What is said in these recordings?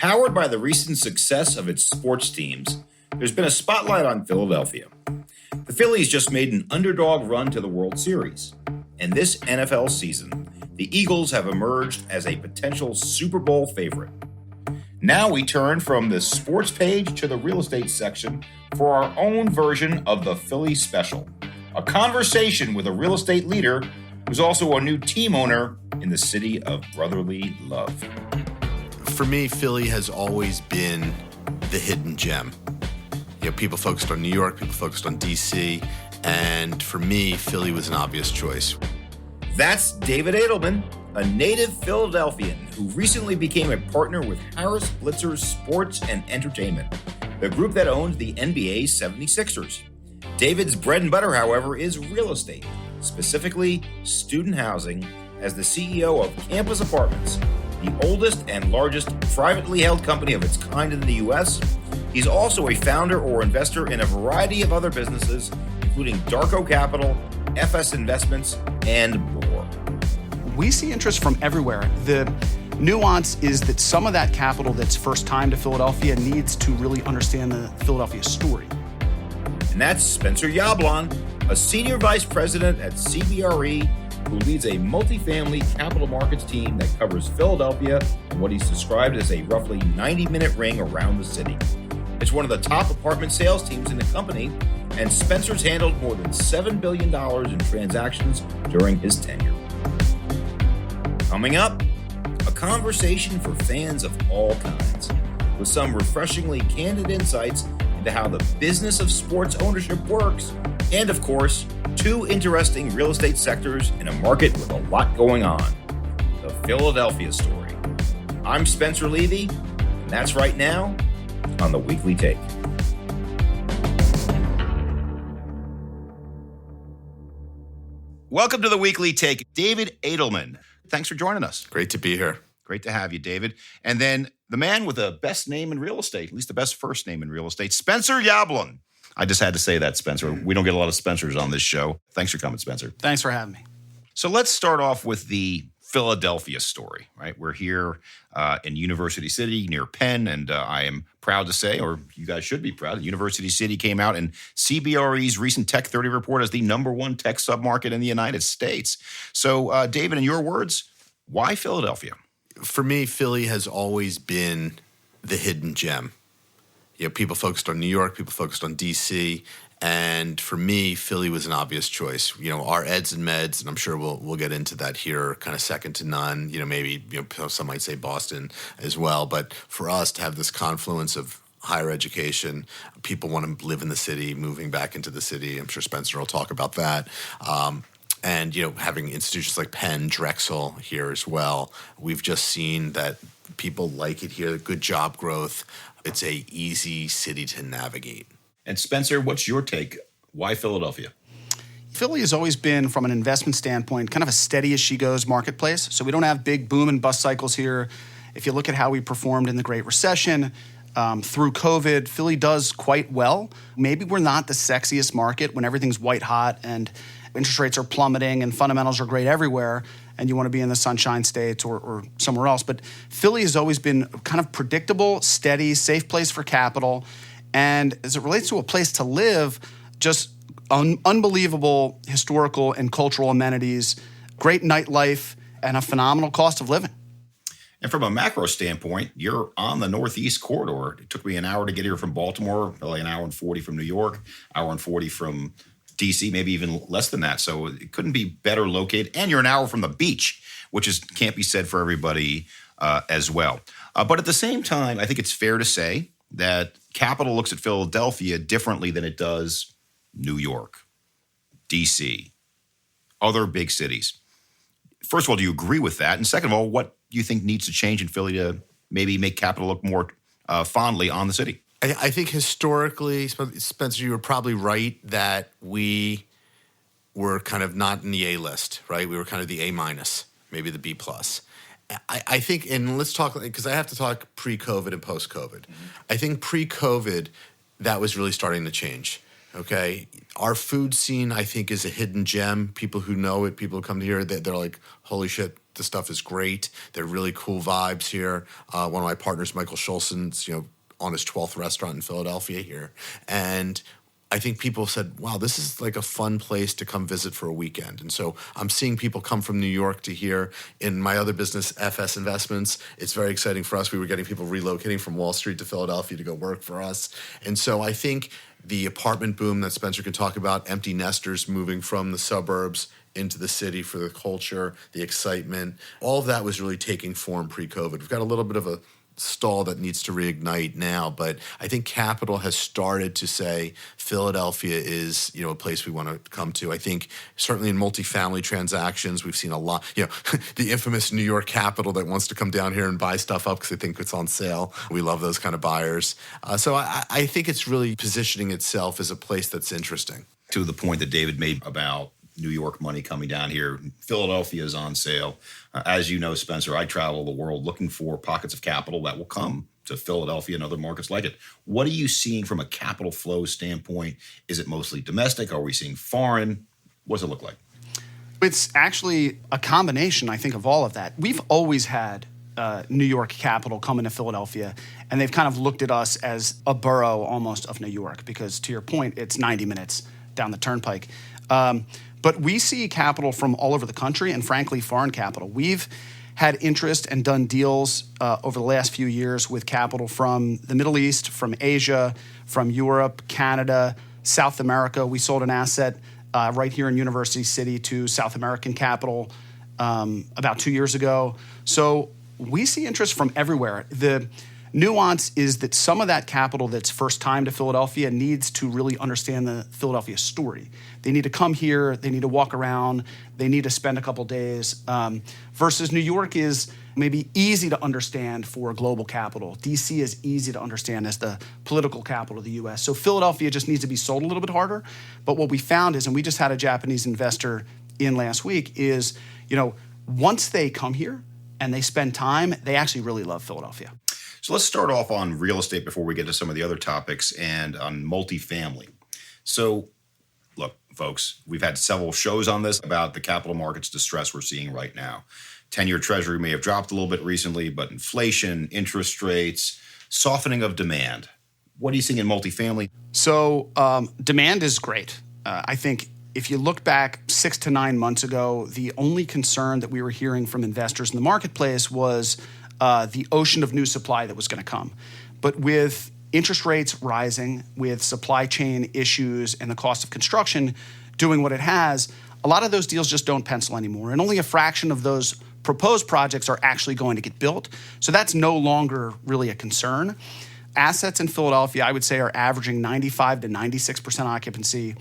Powered by the recent success of its sports teams, there's been a spotlight on Philadelphia. The Phillies just made an underdog run to the World Series. And this NFL season, the Eagles have emerged as a potential Super Bowl favorite. Now we turn from the sports page to the real estate section for our own version of the Philly Special, a conversation with a real estate leader who's also a new team owner in the city of brotherly love. For me, Philly has always been the hidden gem. You know, people focused on New York, people focused on DC, and for me, Philly was an obvious choice. That's David Adelman, a native Philadelphian who recently became a partner with Harris Blitzer's Sports and Entertainment, the group that owns the NBA's 76ers. David's bread and butter, however, is real estate, specifically student housing, as the CEO of Campus Apartments, the oldest and largest privately held company of its kind in the U.S. He's also a founder or investor in a variety of other businesses, including Darko Capital, FS Investments, and more. We see interest from everywhere. The nuance is that some of that capital that's first time to Philadelphia needs to really understand the Philadelphia story. And that's Spencer Yablon, a senior vice president at CBRE, who leads a multifamily capital markets team that covers Philadelphia and what he's described as a roughly 90-minute ring around the city. It's one of the top apartment sales teams in the company, and Spencer's handled more than $7 billion in transactions during his tenure. Coming up, a conversation for fans of all kinds, with some refreshingly candid insights into how the business of sports ownership works, and of course, two interesting real estate sectors in a market with a lot going on, the Philadelphia story. I'm Spencer Levy, and that's right now on The Weekly Take. Welcome to The Weekly Take. David Adelman, thanks for joining us. Great to be here. Great to have you, David. And then the man with the best name in real estate, at least the best first name in real estate, Spencer Yablon. I just had to say that, Spencer. We don't get a lot of Spencers on this show. Thanks for coming, Spencer. Thanks for having me. So let's start off with the Philadelphia story, right? We're here in University City near Penn, and I am proud to say, or you guys should be proud, University City came out in CBRE's recent Tech 30 report as the #1 tech submarket in the United States. So, David, in your words, why Philadelphia? For me, Philly has always been the hidden gem. You know, people focused on New York, people focused on DC, and for me, Philly was an obvious choice. You know, our eds and meds, and I'm sure we'll get into that here, are kind of second to none. You know, maybe some might say Boston as well, but for us to have this confluence of higher education, people want to live in the city, moving back into the city. I'm sure Spencer will talk about that. And, you know, having institutions like Penn, Drexel here as well, we've just seen that people like it here, good job growth. It's a easy city to navigate. And Spencer, what's your take? Why Philadelphia? Philly has always been, from an investment standpoint, kind of a steady-as-she-goes marketplace. So we don't have big boom and bust cycles here. If you look at how we performed in the Great Recession, through COVID, Philly does quite well. Maybe we're not the sexiest market when everything's white hot and interest rates are plummeting and fundamentals are great everywhere, and you want to be in the Sunshine States or somewhere else. But Philly has always been kind of predictable, steady, safe place for capital. And as it relates to a place to live, just unbelievable historical and cultural amenities, great nightlife, and a phenomenal cost of living. And from a macro standpoint, you're on the Northeast corridor. It took me an hour to get here from Baltimore, probably an hour and 40 from New York, hour and 40 from DC, maybe even less than that. So it couldn't be better located. And you're an hour from the beach, which can't be said for everybody as well. But at the same time, I think it's fair to say that capital looks at Philadelphia differently than it does New York, DC, other big cities. First of all, do you agree with that? And second of all, what do you think needs to change in Philly to maybe make capital look more fondly on the city? I think historically, Spencer, you were probably right that we were kind of not in the A list, right? We were kind of the A minus, maybe the B plus. I think, and let's talk, because I have to talk pre-COVID and post-COVID. Mm-hmm. I think pre-COVID, that was really starting to change, okay? Our food scene, I think, is a hidden gem. People who know it, people who come here, they're like, holy shit, the stuff is great. They're really cool vibes here. One of my partners, Michael Schulzen's, on his 12th restaurant in Philadelphia here. And I think people said, wow, this is like a fun place to come visit for a weekend. And so I'm seeing people come from New York to here. In my other business, FS Investments, it's very exciting for us. We were getting people relocating from Wall Street to Philadelphia to go work for us. And so I think the apartment boom that Spencer can talk about, empty nesters moving from the suburbs into the city for the culture, the excitement, all of that was really taking form pre-COVID. We've got a little bit of a stall that needs to reignite now, but I think capital has started to say Philadelphia is, a place we want to come to. I think certainly in multifamily transactions, we've seen a lot, the infamous New York capital that wants to come down here and buy stuff up because they think it's on sale. We love those kind of buyers. So I think it's really positioning itself as a place that's interesting. To the point that David made about New York money coming down here, Philadelphia is on sale. As you know, Spencer, I travel the world looking for pockets of capital that will come to Philadelphia and other markets like it. What are you seeing from a capital flow standpoint? Is it mostly domestic? Are we seeing foreign? What does it look like? It's actually a combination, I think, of all of that. We've always had New York capital come into Philadelphia, and they've kind of looked at us as a borough almost of New York because, to your point, it's 90 minutes down the turnpike. But we see capital from all over the country and, frankly, foreign capital. We've had interest and done deals over the last few years with capital from the Middle East, from Asia, from Europe, Canada, South America. We sold an asset right here in University City to South American capital about 2 years ago. So we see interest from everywhere. The nuance is that some of that capital that's first time to Philadelphia needs to really understand the Philadelphia story. They need to come here, they need to walk around, they need to spend a couple days, versus New York is maybe easy to understand for global capital. DC is easy to understand as the political capital of the US. So Philadelphia just needs to be sold a little bit harder. But what we found is, and we just had a Japanese investor in last week, is, once they come here and they spend time, they actually really love Philadelphia. So let's start off on real estate before we get to some of the other topics and on multifamily. So look, folks, we've had several shows on this about the capital markets distress we're seeing right now. 10-year Treasury may have dropped a little bit recently, but inflation, interest rates, softening of demand. What are you seeing in multifamily? So demand is great. I think if you look back 6 to 9 months ago, the only concern that we were hearing from investors in the marketplace was the ocean of new supply that was going to come. But with interest rates rising, with supply chain issues and the cost of construction doing what it has, a lot of those deals just don't pencil anymore. And only a fraction of those proposed projects are actually going to get built. So that's no longer really a concern. Assets in Philadelphia, I would say, are averaging 95 to 96% occupancy.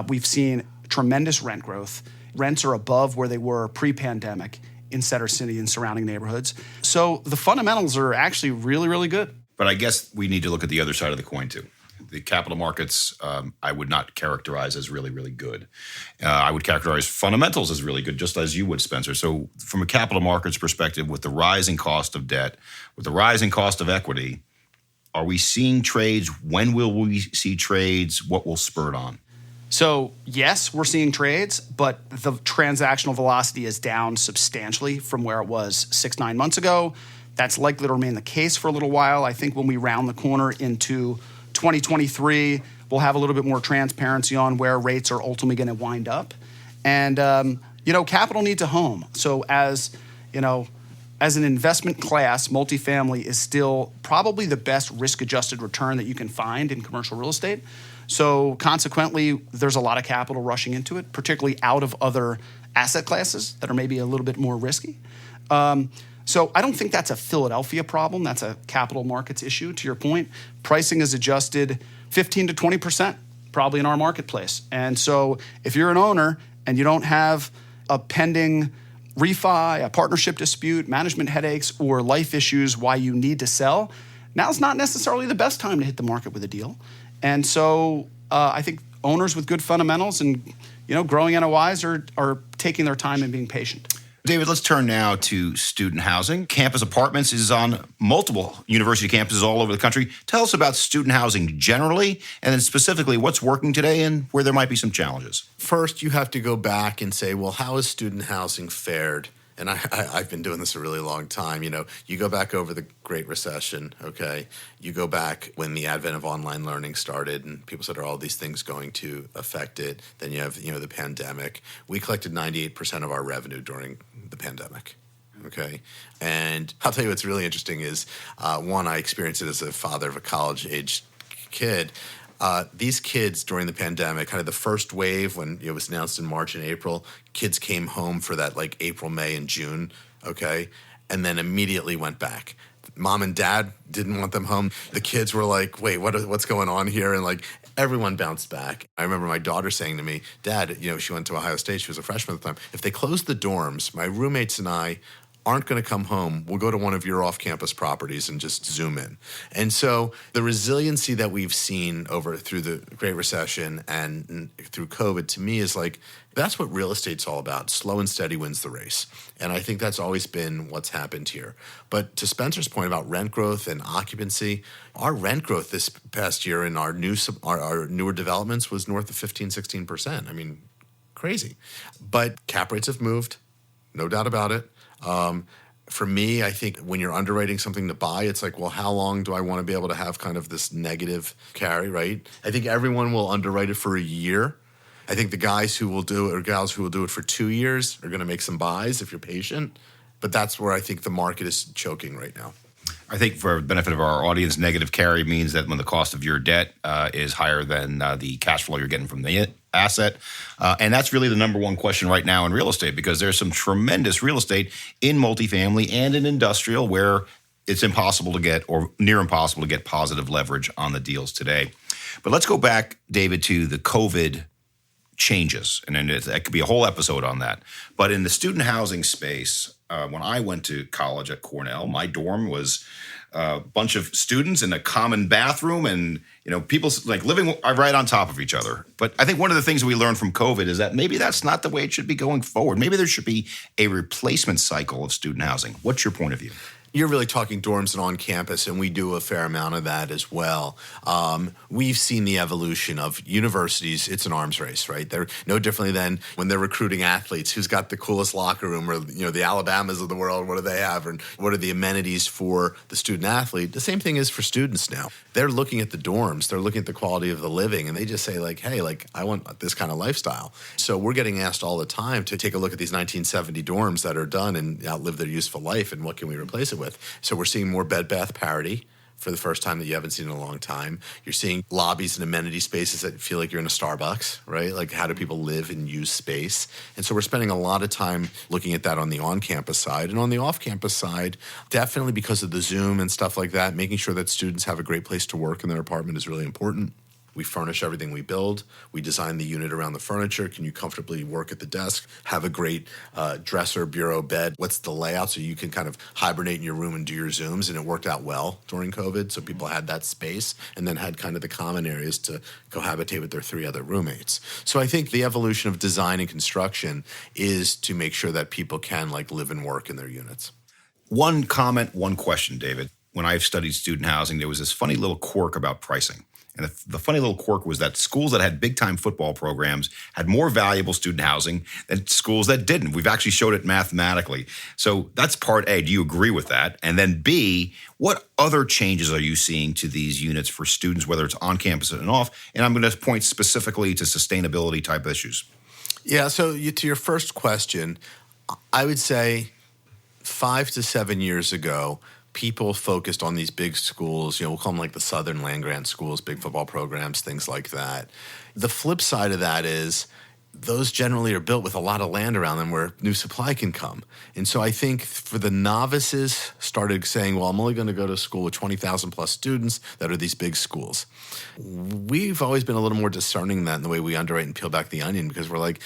We've seen tremendous rent growth. Rents are above where they were pre-pandemic in Center City and surrounding neighborhoods. So the fundamentals are actually really, really good. But I guess we need to look at the other side of the coin too. The capital markets, I would not characterize as really, really good. I would characterize fundamentals as really good, just as you would, Spencer. So from a capital markets perspective, with the rising cost of debt, with the rising cost of equity, are we seeing trades? When will we see trades? What will spur it on? So yes, we're seeing trades, but the transactional velocity is down substantially from where it was 6-9 months ago. That's likely to remain the case for a little while. I think when we round the corner into 2023, we'll have a little bit more transparency on where rates are ultimately going to wind up. And, capital needs a home. So as an investment class, multifamily is still probably the best risk-adjusted return that you can find in commercial real estate. So consequently, there's a lot of capital rushing into it, particularly out of other asset classes that are maybe a little bit more risky. So I don't think that's a Philadelphia problem. That's a capital markets issue, to your point. Pricing is adjusted 15 to 20% probably in our marketplace. And so if you're an owner and you don't have a pending refi, a partnership dispute, management headaches, or life issues why you need to sell, now's not necessarily the best time to hit the market with a deal. And so I think owners with good fundamentals and growing NOIs are taking their time and being patient. David, let's turn now to student housing. Campus Apartments is on multiple university campuses all over the country. Tell us about student housing generally, and then specifically what's working today and where there might be some challenges. First, you have to go back and say, well, how has student housing fared and I've been doing this a really long time. You go back over the Great Recession, okay? You go back when the advent of online learning started, and people said, are all these things going to affect it? Then you have, the pandemic. We collected 98% of our revenue during the pandemic, okay? And I'll tell you what's really interesting is, one, I experienced it as a father of a college-age kid. These kids during the pandemic, kind of the first wave when it was announced in March and April, kids came home for that like April, May, and June, okay? And then immediately went back. Mom and dad didn't want them home. The kids were like, wait, what's going on here? And like everyone bounced back. I remember my daughter saying to me, Dad, she went to Ohio State. She was a freshman at the time. If they close the dorms, my roommates and I aren't going to come home. We'll go to one of your off-campus properties and just zoom in. And so the resiliency that we've seen through the Great Recession and through COVID, to me, is like, that's what real estate's all about. Slow and steady wins the race. And I think that's always been what's happened here. But to Spencer's point about rent growth and occupancy, our rent growth this past year in our newer developments was north of 15, 16%. I mean, crazy. But cap rates have moved, no doubt about it. For me, I think when you're underwriting something to buy, it's like, well, how long do I want to be able to have kind of this negative carry, right? I think everyone will underwrite it for a year. I think the guys who will do it or gals who will do it for 2 years are going to make some buys if you're patient. But that's where I think the market is choking right now. I think for the benefit of our audience, negative carry means that when the cost of your debt is higher than the cash flow you're getting from the asset. And that's really the number one question right now in real estate, because there's some tremendous real estate in multifamily and in industrial where it's impossible to get, or near impossible to get, positive leverage on the deals today. But let's go back, David, to the COVID changes. And then that could be a whole episode on that. But in the student housing space, when I went to college at Cornell, my dorm was a bunch of students in a common bathroom, and people like living right on top of each other. But I think one of the things we learned from COVID is that maybe that's not the way it should be going forward. Maybe there should be a replacement cycle of student housing. What's your point of view? You're really talking dorms and on campus, and we do a fair amount of that as well. We've seen the evolution of universities. It's an arms race, right? They're no differently than when they're recruiting athletes. Who's got the coolest locker room, or the Alabamas of the world? What do they have, and what are the amenities for the student athlete? The same thing is for students now. They're looking at the dorms. They're looking at the quality of the living, and they just say like, hey, like I want this kind of lifestyle. So we're getting asked all the time to take a look at these 1970 dorms that are done and outlive their useful life, and what can we replace it with? So we're seeing more bed bath parity for the first time that you haven't seen in a long time. You're seeing lobbies and amenity spaces that feel like you're in a Starbucks, right? Like, how do people live and use space? And so we're spending a lot of time looking at that on the on-campus side. And on the off-campus side, definitely because of the Zoom and stuff like that, making sure that students have a great place to work in their apartment is really important. We furnish everything we build. We design the unit around the furniture. Can you comfortably work at the desk? Have a great dresser, bureau, bed. What's the layout so you can kind of hibernate in your room and do your Zooms? And it worked out well during COVID. So people had that space and then had kind of the common areas to cohabitate with their 3 other roommates. So I think the evolution of design and construction is to make sure that people can like live and work in their units. One comment, one question, David. When I've studied student housing, there was this funny little quirk about pricing. And the funny little quirk was that schools that had big-time football programs had more valuable student housing than schools that didn't. We've actually showed it mathematically. So that's part A. Do you agree with that? And then B, what other changes are you seeing to these units for students, whether it's on campus and off? And I'm going to point specifically to sustainability type issues. Yeah, so to your first question, I would say 5 to 7 years ago, people focused on these big schools, we'll call them like the Southern land-grant schools, big football programs, things like that. The flip side of that is those generally are built with a lot of land around them where new supply can come. And so I think for the novices started saying, well, I'm only going to go to school with 20,000 plus students that are these big schools. We've always been a little more discerning than that in the way we underwrite and peel back the onion, because we're like,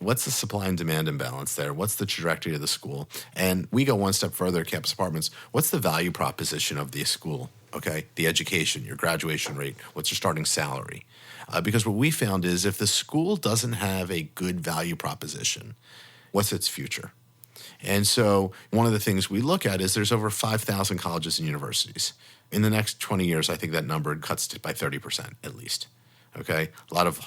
what's the supply and demand imbalance there? What's the trajectory of the school? And we go one step further at campus apartments. What's the value proposition of the school? Okay, the education, your graduation rate, what's your starting salary? Because what we found is if the school doesn't have a good value proposition, what's its future? And so one of the things we look at is there's over 5,000 colleges and universities. In the next 20 years, I think that number cuts by 30% at least. Okay, a lot of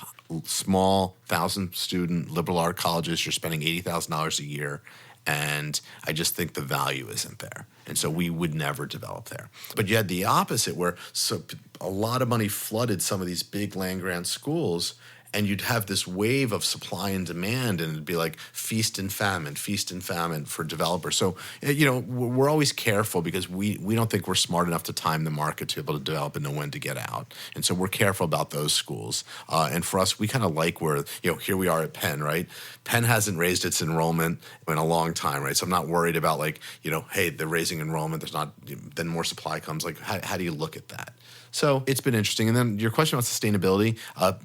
small 1,000-student liberal art colleges, you're spending $80,000 a year. And I just think the value isn't there. And so we would never develop there. But you had the opposite where a lot of money flooded some of these big land-grant schools, and you'd have this wave of supply and demand, and it'd be like feast and famine for developers. So, we're always careful because we don't think we're smart enough to time the market to be able to develop and know when to get out. And so we're careful about those schools. And for us, we kind of like where, here we are at Penn, right? Penn hasn't raised its enrollment in a long time, right? So I'm not worried about hey, they're raising enrollment. There's not, then more supply comes. Like, how do you look at that? So it's been interesting. And then your question about sustainability,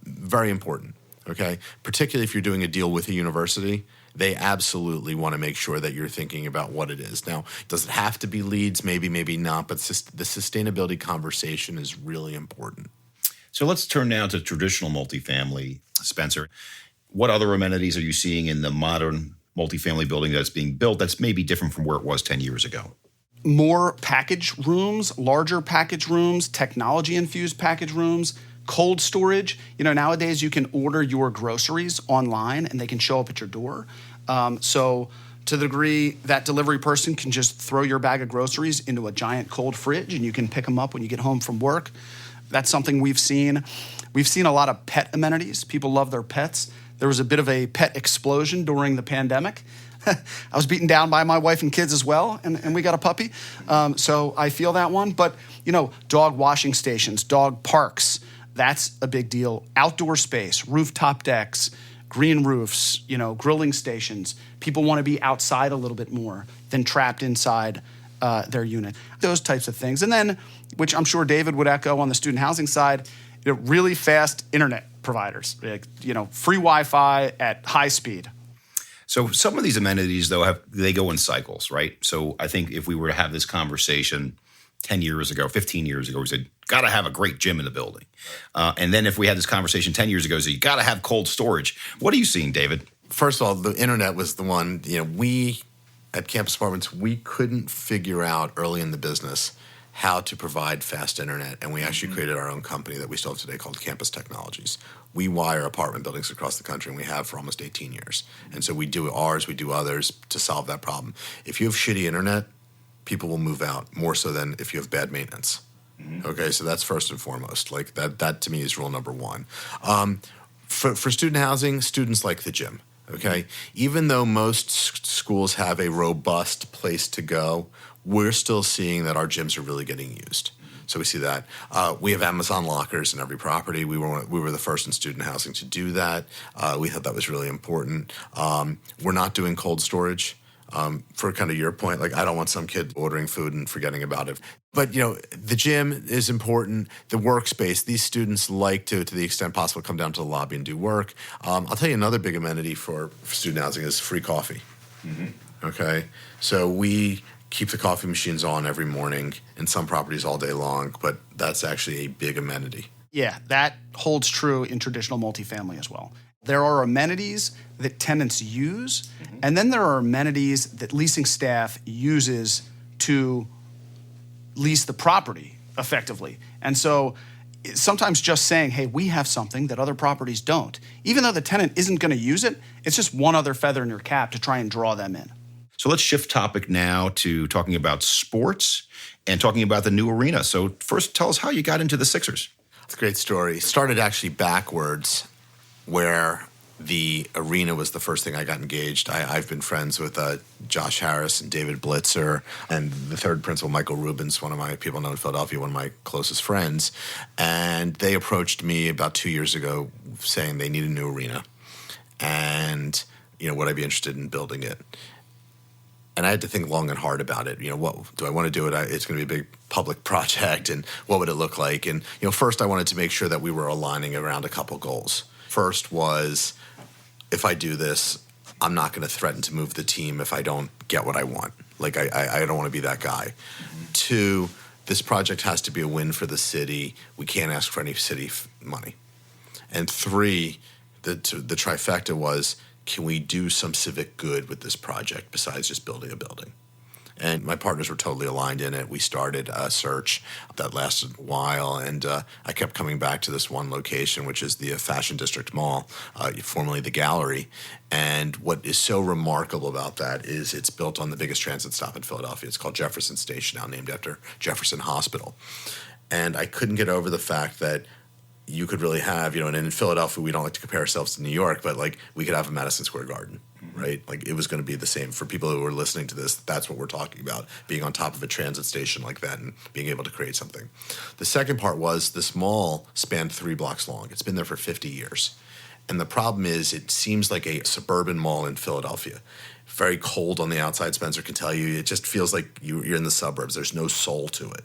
very important, okay? Particularly if you're doing a deal with a university, they absolutely want to make sure that you're thinking about what it is. Now, does it have to be LEEDs? Maybe, maybe not, but the sustainability conversation is really important. So let's turn now to traditional multifamily. Spencer, what other amenities are you seeing in the modern multifamily building that's being built that's maybe different from where it was 10 years ago? More package rooms, larger package rooms, technology-infused package rooms, cold storage. Nowadays you can order your groceries online and they can show up at your door. So to the degree that delivery person can just throw your bag of groceries into a giant cold fridge and you can pick them up when you get home from work. That's something we've seen. We've seen a lot of pet amenities. People love their pets. There was a bit of a pet explosion during the pandemic. I was beaten down by my wife and kids as well, and we got a puppy. So I feel that one. But, dog washing stations, dog parks, that's a big deal. Outdoor space, rooftop decks, green roofs, grilling stations. People want to be outside a little bit more than trapped inside their unit. Those types of things. And then, which I'm sure David would echo on the student housing side, really fast internet providers, free Wi-Fi at high speed. So some of these amenities, though, they go in cycles, right? So I think if we were to have this conversation 10 years ago, 15 years ago, we said, got to have a great gym in the building. And then if we had this conversation 10 years ago, we said, you got to have cold storage. What are you seeing, David? First of all, the internet was the one, we at Campus Apartments, we couldn't figure out early in the business how to provide fast internet. And we actually created our own company that we still have today called Campus Technologies. We wire apartment buildings across the country, and we have for almost 18 years. And so we do ours, we do others to solve that problem. If you have shitty internet, people will move out more so than if you have bad maintenance. Okay, so that's first and foremost. Like that to me is rule number one. For student housing, students like the gym. Okay, even though most schools have a robust place to go, we're still seeing that our gyms are really getting used. So we see that. We have Amazon lockers in every property. We were the first in student housing to do that. We thought that was really important. We're not doing cold storage. For kind of your point, I don't want some kid ordering food and forgetting about it. But, the gym is important. The workspace, these students like to the extent possible, come down to the lobby and do work. I'll tell you another big amenity for student housing is free coffee. Okay? So we keep the coffee machines on every morning in some properties all day long, but that's actually a big amenity. Yeah, that holds true in traditional multifamily as well. There are amenities that tenants use, and then there are amenities that leasing staff uses to lease the property effectively. And so sometimes just saying, hey, we have something that other properties don't, even though the tenant isn't going to use it, it's just one other feather in your cap to try and draw them in. So let's shift topic now to talking about sports and talking about the new arena. So first, tell us how you got into the Sixers. It's a great story. Started actually backwards, where the arena was the first thing I got engaged. I've been friends with Josh Harris and David Blitzer, and the third principal, Michael Rubins, one of my people know in Philadelphia, one of my closest friends. And they approached me about 2 years ago saying they need a new arena. And, would I be interested in building it? And I had to think long and hard about it. What do I want to do it? It's going to be a big public project, and what would it look like? And, first I wanted to make sure that we were aligning around a couple goals. First was, if I do this, I'm not going to threaten to move the team if I don't get what I want. I don't want to be that guy. 2, this project has to be a win for the city. We can't ask for any city money. And 3, the trifecta was, can we do some civic good with this project besides just building a building? And my partners were totally aligned in it. We started a search that lasted a while, and I kept coming back to this one location, which is the Fashion District Mall, formerly the Gallery. And what is so remarkable about that is it's built on the biggest transit stop in Philadelphia. It's called Jefferson Station, now named after Jefferson Hospital. And I couldn't get over the fact that you could really have, and in Philadelphia, we don't like to compare ourselves to New York, but like we could have a Madison Square Garden, right? Like it was going to be the same. For people who are listening to this, that's what we're talking about, being on top of a transit station like that and being able to create something. The second part was this mall spanned 3 blocks long. It's been there for 50 years. And the problem is it seems like a suburban mall in Philadelphia. Very cold on the outside, Spencer can tell you. It just feels like you're in the suburbs. There's no soul to it.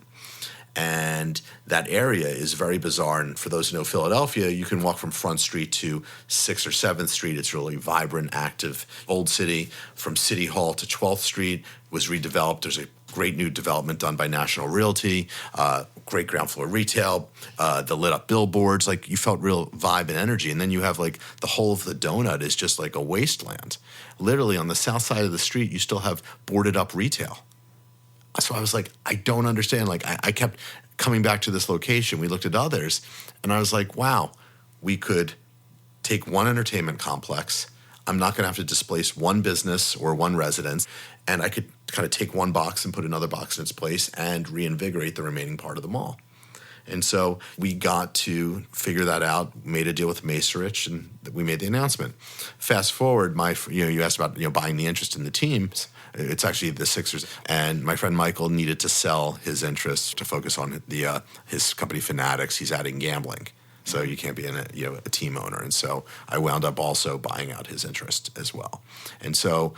And that area is very bizarre. And for those who know Philadelphia, you can walk from Front Street to 6th or 7th Street. It's really vibrant, active, old city. From City Hall to 12th Street was redeveloped. There's a great new development done by National Realty, great ground floor retail, the lit up billboards. Like you felt real vibe and energy. And then you have like the whole of the donut is just like a wasteland. Literally on the south side of the street, you still have boarded up retail. So I was like, I don't understand. Like I kept coming back to this location. We looked at others and I was like, wow, we could take one entertainment complex. I'm not going to have to displace one business or one residence. And I could kind of take one box and put another box in its place and reinvigorate the remaining part of the mall. And so we got to figure that out, made a deal with Macerich, and we made the announcement. Fast forward, you asked about buying the interest in the teams. It's actually the Sixers. And my friend Michael needed to sell his interest to focus on his company Fanatics. He's adding gambling. So you can't be a team owner. And so I wound up also buying out his interest as well. And so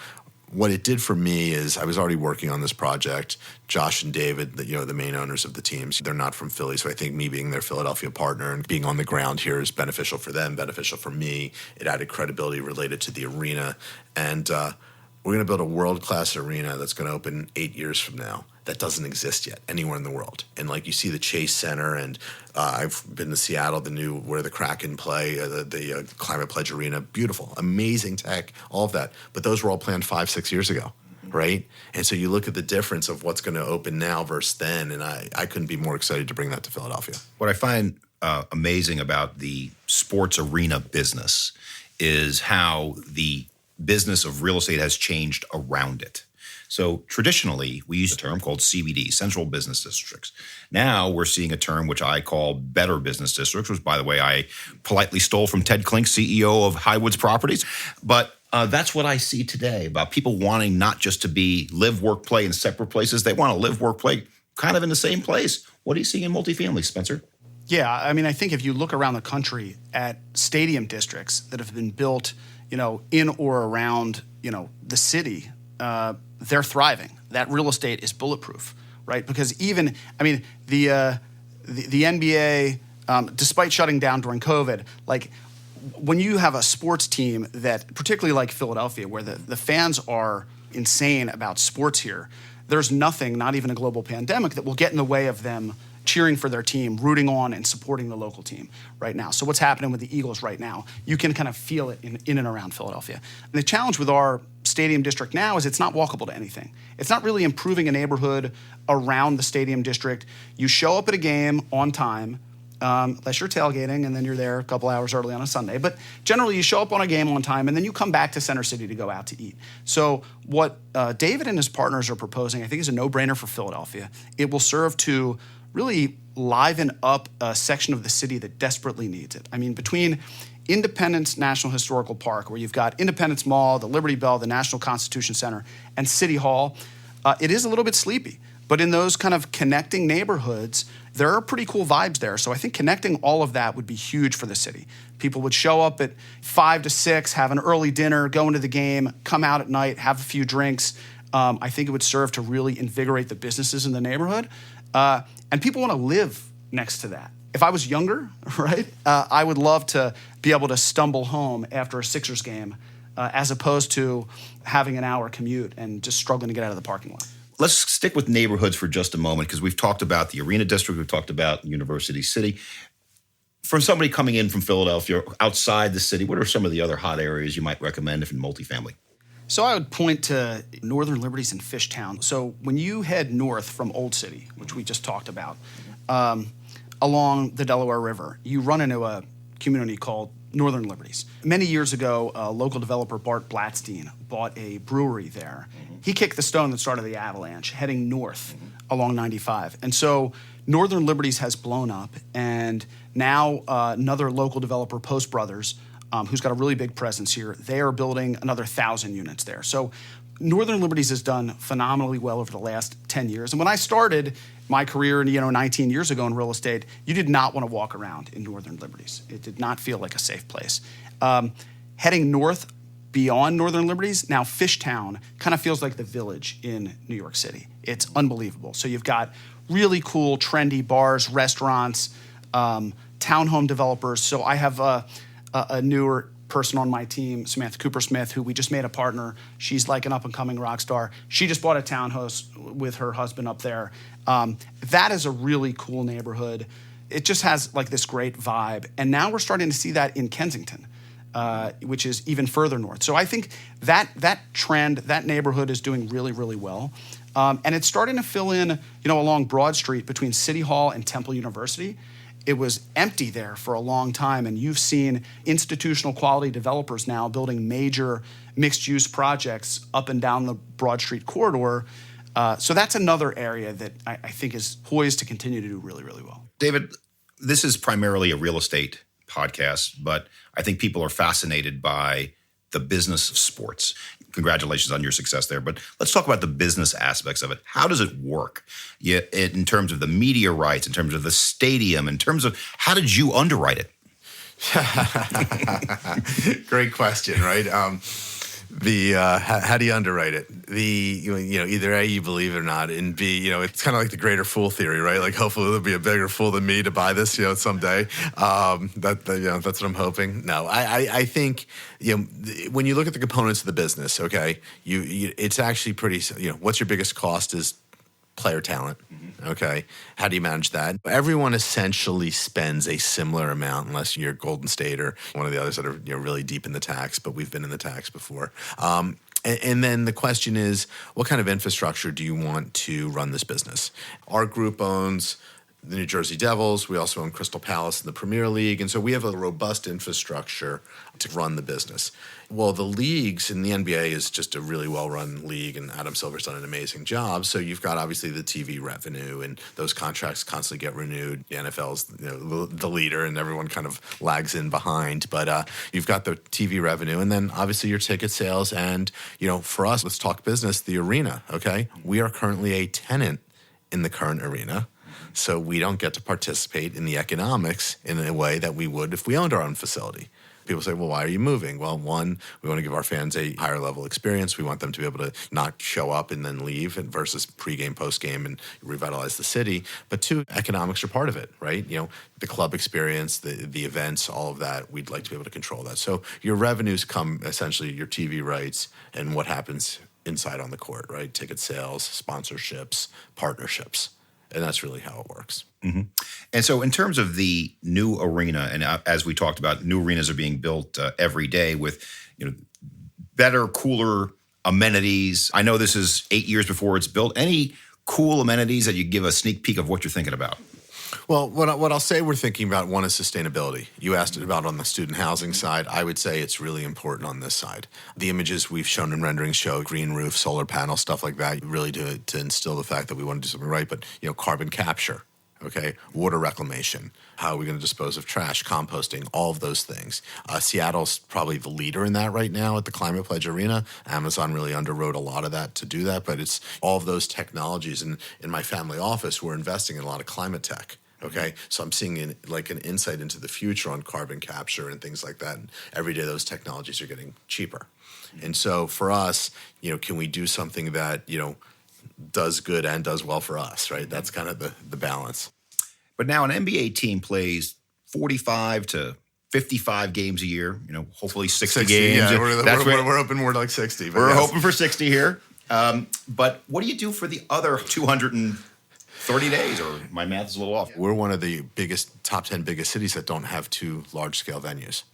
what it did for me is I was already working on this project. Josh and David, the main owners of the teams, they're not from Philly. So I think me being their Philadelphia partner and being on the ground here is beneficial for them, beneficial for me. It added credibility related to the arena. And we're going to build a world-class arena that's going to open 8 years from now. That doesn't exist yet anywhere in the world. And like you see the Chase Center, and I've been to Seattle, where the Kraken play, the Climate Pledge Arena, beautiful, amazing tech, all of that. But those were all planned 5-6 years ago, right? And so you look at the difference of what's going to open now versus then, and I couldn't be more excited to bring that to Philadelphia. What I find amazing about the sports arena business is how the business of real estate has changed around it. So traditionally, we used a term called CBD, Central Business Districts. Now we're seeing a term which I call Better Business Districts, which, by the way, I politely stole from Ted Klink, CEO of Highwoods Properties. But that's what I see today about people wanting not just to be live, work, play in separate places. They want to live, work, play kind of in the same place. What are you seeing in multifamily, Spencer? Yeah, I mean, I think if you look around the country at stadium districts that have been built, in or around, the city, they're thriving. That real estate is bulletproof, right? Because even, the NBA, despite shutting down during COVID, like when you have a sports team that, particularly like Philadelphia, where the fans are insane about sports here, there's nothing, not even a global pandemic, that will get in the way of them cheering for their team, rooting on and supporting the local team right now. So what's happening with the Eagles right now, you can kind of feel it in and around Philadelphia. And the challenge with our stadium district now is it's not walkable to anything. It's not really improving a neighborhood around the stadium district. You show up at a game on time, unless you're tailgating and then you're there a couple hours early on a Sunday. But generally, you show up on a game on time and then you come back to Center City to go out to eat. So what David and his partners are proposing, I think, is a no-brainer for Philadelphia. It will serve to really liven up a section of the city that desperately needs it. I mean, between Independence National Historical Park, where you've got Independence Mall, the Liberty Bell, the National Constitution Center, and City Hall, it is a little bit sleepy. But in those kind of connecting neighborhoods, there are pretty cool vibes there. So I think connecting all of that would be huge for the city. People would show up at 5 to 6, have an early dinner, go into the game, come out at night, have a few drinks. I think it would serve to really invigorate the businesses in the neighborhood. And people want to live next to that. If I was younger, right, I would love to be able to stumble home after a Sixers game as opposed to having an hour commute and just struggling to get out of the parking lot. Let's stick with neighborhoods for just a moment, because we've talked about the Arena District, we've talked about University City. For somebody coming in from Philadelphia, outside the city, what are some of the other hot areas you might recommend if in multifamily? So I would point to Northern Liberties and Fishtown. So when you head north from Old City, which we just talked about, along the Delaware River, you run into a community called Northern Liberties. Many years ago, local developer Bart Blatstein bought a brewery there. He kicked the stone that started the avalanche, heading north along 95. And so Northern Liberties has blown up, and now another local developer, Post Brothers, who's got a really big presence here, they are building another 1,000 units there. So Northern Liberties has done phenomenally well over the last 10 years. And when I started my career, 19 years ago in real estate, you did not want to walk around in Northern Liberties. It did not feel like a safe place. Heading north beyond Northern Liberties, now Fishtown kind of feels like the Village in New York City. It's unbelievable. So you've got really cool, trendy bars, restaurants, townhome developers. So I have a newer person on my team, Samantha Cooper-Smith, who we just made a partner. She's like an up-and-coming rock star. She just bought a townhouse with her husband up there. That is a really cool neighborhood. It just has like this great vibe. And now we're starting to see that in Kensington, which is even further north. So I think that trend, that neighborhood is doing really, really well. And it's starting to fill in, along Broad Street between City Hall and Temple University. It was empty there for a long time, and you've seen institutional quality developers now building major mixed-use projects up and down the Broad Street corridor. So that's another area that I think is poised to continue to do really, really well. David, this is primarily a real estate podcast, but I think people are fascinated by the business of sports. Congratulations on your success there. But let's talk about the business aspects of it. How does it work in terms of the media rights, in terms of the stadium, in terms of how did you underwrite it? Great question, right? How do you underwrite it? Either A, you believe it or not, and B, it's kind of like the greater fool theory, right? Like hopefully there'll be a bigger fool than me to buy this, someday. That's what I'm hoping. No, I think, when you look at the components of the business, okay, it's actually pretty, what's your biggest cost is player talent. Okay. How do you manage that? Everyone essentially spends a similar amount, unless you're Golden State or one of the others that are really deep in the tax, but we've been in the tax before. And then the question is, what kind of infrastructure do you want to run this business? Our group owns the New Jersey Devils. We also own Crystal Palace in the Premier League. And so we have a robust infrastructure to run the business. Well, the leagues, and the NBA is just a really well-run league, and Adam Silver's done an amazing job. So you've got obviously the TV revenue, and those contracts constantly get renewed. The NFL's the leader, and everyone kind of lags in behind. But you've got the TV revenue, and then obviously your ticket sales. And, for us, let's talk business, the arena, okay? We are currently a tenant in the current arena. So we don't get to participate in the economics in a way that we would if we owned our own facility. People say, well, why are you moving? Well, one, we want to give our fans a higher level experience. We want them to be able to not show up and then leave versus pregame, postgame, and revitalize the city. But two, economics are part of it, right? The club experience, the events, all of that, we'd like to be able to control that. So your revenues come essentially your TV rights and what happens inside on the court, right? Ticket sales, sponsorships, partnerships. And that's really how it works. Mm-hmm. And so in terms of the new arena, and as we talked about, new arenas are being built every day with better, cooler amenities. I know this is 8 years before it's built. Any cool amenities that you give a sneak peek of what you're thinking about? Well, what I'll say we're thinking about, one is sustainability. You asked about on the student housing side. I would say it's really important on this side. The images we've shown in renderings show green roof, solar panels, stuff like that, really to instill the fact that we want to do something right. But, carbon capture, okay, water reclamation, how are we going to dispose of trash, composting, all of those things. Seattle's probably the leader in that right now at the Climate Pledge Arena. Amazon really underwrote a lot of that to do that. But it's all of those technologies. And in my family office, we're investing in a lot of climate tech. Okay, so I'm seeing an insight into the future on carbon capture and things like that. And every day those technologies are getting cheaper. And so for us, can we do something that, does good and does well for us, right? That's kind of the balance. But now an NBA team plays 45 to 55 games a year, hopefully 60 games. Yeah, we're hoping more like 60. We're hoping for 60 here. But what do you do for the other 230 days, or my math is a little off? We're one of the top 10 biggest cities that don't have two large-scale venues.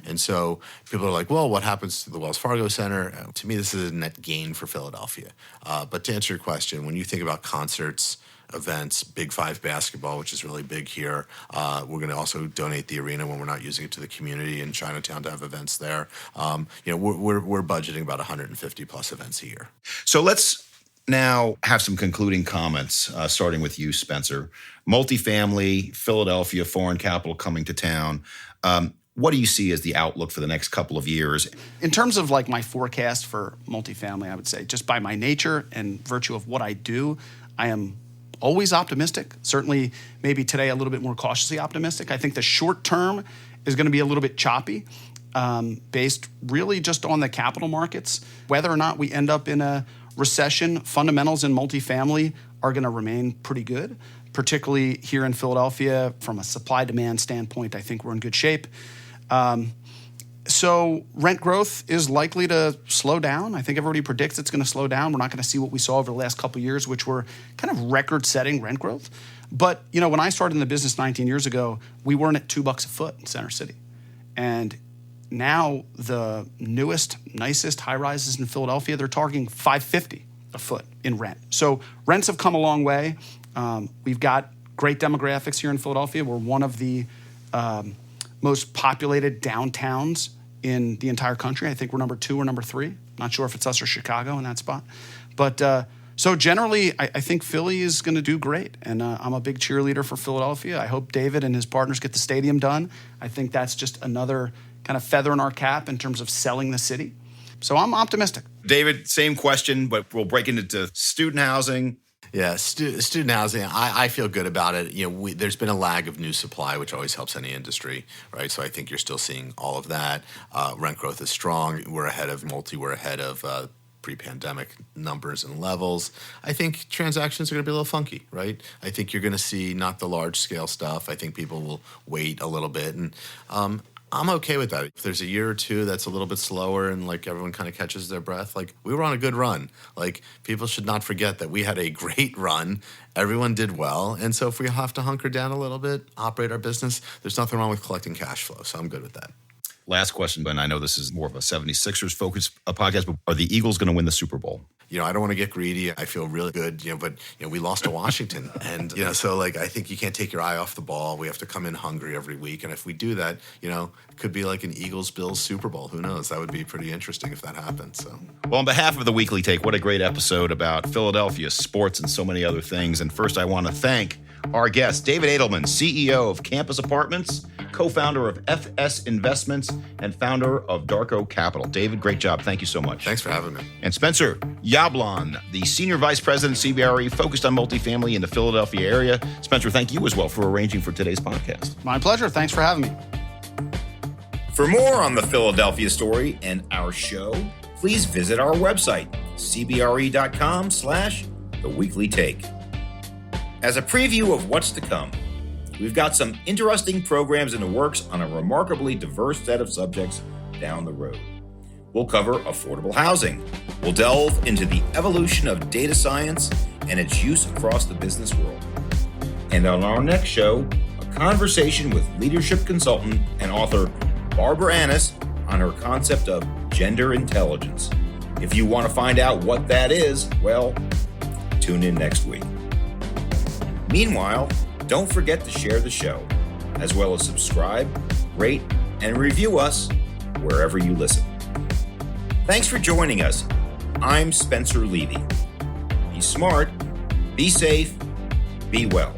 And so people are like, well, what happens to the Wells Fargo Center? To me, this is a net gain for Philadelphia. But to answer your question, when you think about concerts, events, Big Five basketball, which is really big here. We're going to also donate the arena when we're not using it to the community in Chinatown to have events there. We're budgeting about 150 plus events a year. So let's now have some concluding comments, starting with you, Spencer. Multifamily, Philadelphia, foreign capital coming to town. What do you see as the outlook for the next couple of years? In terms of like my forecast for multifamily, I would say just by my nature and virtue of what I do, I am always optimistic. Certainly, maybe today a little bit more cautiously optimistic. I think the short term is going to be a little bit choppy, based really just on the capital markets. Whether or not we end up in a recession, fundamentals in multifamily are going to remain pretty good, particularly here in Philadelphia. From a supply-demand standpoint, I think we're in good shape. So rent growth is likely to slow down. I think everybody predicts it's going to slow down. We're not going to see what we saw over the last couple of years, which were kind of record-setting rent growth. But, when I started in the business 19 years ago, we weren't at $2 a foot in Center City. And now the newest, nicest high-rises in Philadelphia, they're targeting $550 a foot in rent. So rents have come a long way. We've got great demographics here in Philadelphia. We're one of the most populated downtowns in the entire country. I think we're number 2 or number 3. Not sure if it's us or Chicago in that spot. But so generally, I think Philly is going to do great. And I'm a big cheerleader for Philadelphia. I hope David and his partners get the stadium done. I think that's just another kind of feather in our cap in terms of selling the city. So I'm optimistic. David, same question, but we'll break into student housing. Yeah, student housing, I feel good about it. There's been a lag of new supply, which always helps any industry, right? So I think you're still seeing all of that. Rent growth is strong. We're ahead of we're ahead of pre-pandemic numbers and levels. I think transactions are going to be a little funky, right? I think you're going to see not the large-scale stuff. I think people will wait a little bit, and I'm okay with that. If there's a year or two that's a little bit slower and like everyone kind of catches their breath, like we were on a good run. Like people should not forget that we had a great run. Everyone did well. And so if we have to hunker down a little bit, operate our business, there's nothing wrong with collecting cash flow. So I'm good with that. Last question, Ben. I know this is more of a 76ers focused podcast, but are the Eagles going to win the Super Bowl? I don't want to get greedy. I feel really good, but we lost to Washington. And, so like, I think you can't take your eye off the ball. We have to come in hungry every week. And if we do that, it could be like an Eagles-Bills Super Bowl. Who knows? That would be pretty interesting if that happens. So, well, on behalf of the Weekly Take, what a great episode about Philadelphia, sports, and so many other things. And first, I want to thank our guest, David Adelman, CEO of Campus Apartments, co-founder of FS Investments, and founder of Darko Capital. David, great job. Thank you so much. Thanks for having me. And Spencer Yablon, the Senior Vice President, CBRE, focused on multifamily in the Philadelphia area. Spencer, thank you as well for arranging for today's podcast. My pleasure. Thanks for having me. For more on the Philadelphia story and our show, please visit our website, cbre.com/theweeklytake. As a preview of what's to come, we've got some interesting programs in the works on a remarkably diverse set of subjects down the road. We'll cover affordable housing. We'll delve into the evolution of data science and its use across the business world. And on our next show, a conversation with leadership consultant and author Barbara Annis on her concept of gender intelligence. If you want to find out what that is, well, tune in next week. Meanwhile, don't forget to share the show, as well as subscribe, rate, and review us wherever you listen. Thanks for joining us. I'm Spencer Levy. Be smart, be safe, be well.